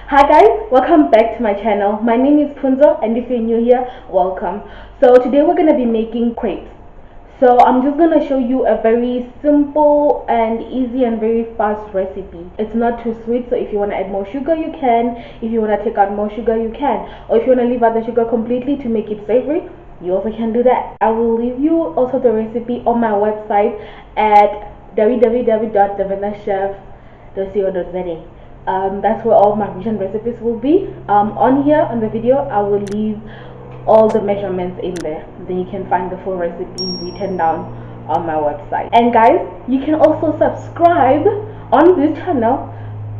Hi guys, welcome back to my channel. My name is Punzo, and if you're new here, welcome. So today we're going to be making crepes. So I'm just going to show you a very simple and easy and very fast recipe. It's not too sweet, so if you want to add more sugar you can. If you want to take out more sugar you can. Or if you want to leave out the sugar completely to make it savory, you also can do that. I will leave you also the recipe on my website at www.thevanachef.co.za. That's where all my recent recipes will be. On here on the video I will leave all the measurements in there, then you can find the full recipe written down on my website. And guys, you can also subscribe on this channel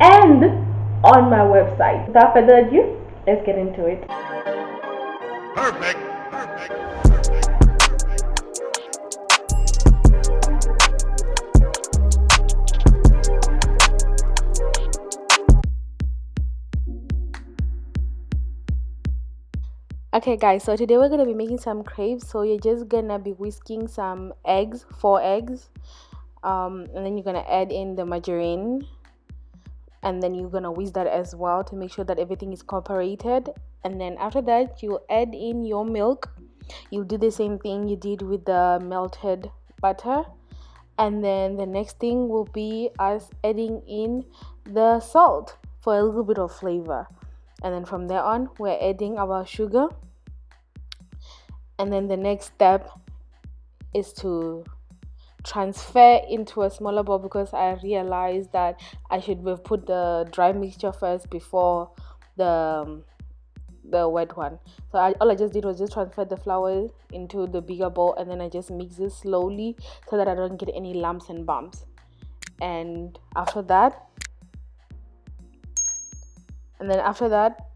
and on my website. Without further ado, let's get into it. Perfect. Perfect. Okay guys, so today we're gonna be making some crepes. So you're just gonna be whisking some eggs, 4 eggs, and then you're gonna add in the margarine, and then you're gonna whisk that as well to make sure that everything is cooperated. And then after that you add in your milk. You'll do the same thing you did with the melted butter, and then the next thing will be us adding in the salt for a little bit of flavor. And then from there on we're adding our sugar, and then the next step is to transfer into a smaller bowl, because I realized that I should have put the dry mixture first before the wet one. So all I just did was just transfer the flour into the bigger bowl, and then I just mix it slowly so that I don't get any lumps and bumps. And after that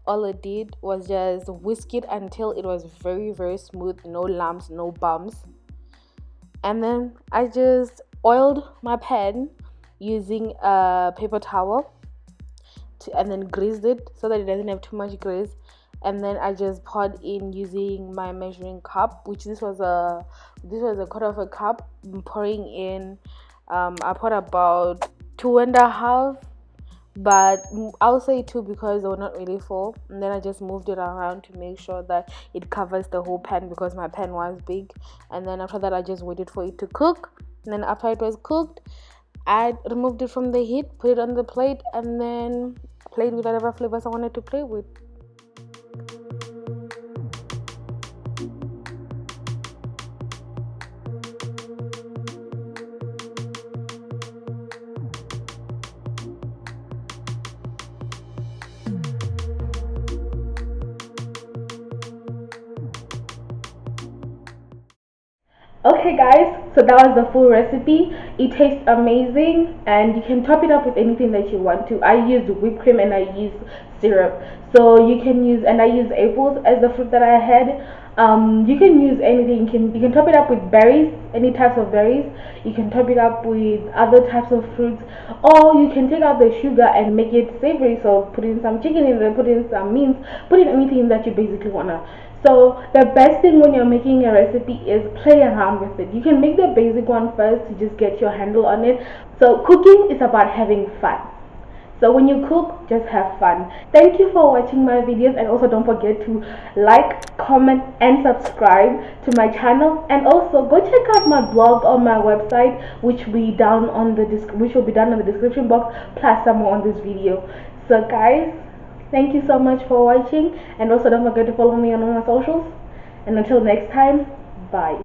all I did was just whisk it until it was very, very smooth, no lumps, no bumps. And then I just oiled my pan using a paper towel and then greased it so that it doesn't have too much grease. And then I just poured in using my measuring cup, which this was a quarter of a cup. I'm pouring in I poured about 2.5, but I'll say 2 because they were not really full. And then I just moved it around to make sure that it covers the whole pan, because my pan was big. And then after that I just waited for it to cook, and then after it was cooked I removed it from the heat, put it on the plate, and then played with whatever flavors I wanted to play with. Okay guys, so that was the full recipe. It tastes amazing, and you can top it up with anything that you want to. I used whipped cream and I used syrup, so you can use, and I used apples as the fruit that I had. You can use anything. You can top it up with berries, any types of berries. You can top it up with other types of fruits, or you can take out the sugar and make it savory. So put in some chicken in there, put in some mince, put in anything that you basically wanna. So the best thing when you're making a recipe is play around with it. You can make the basic one first to just get your handle on it. So cooking is about having fun. So when you cook, just have fun. Thank you for watching my videos, and also don't forget to like, comment, and subscribe to my channel. And also go check out my blog on my website, which will be down on the description box, plus some more on this video. So guys, thank you so much for watching, and also don't forget to follow me on all my socials. And until next time, bye.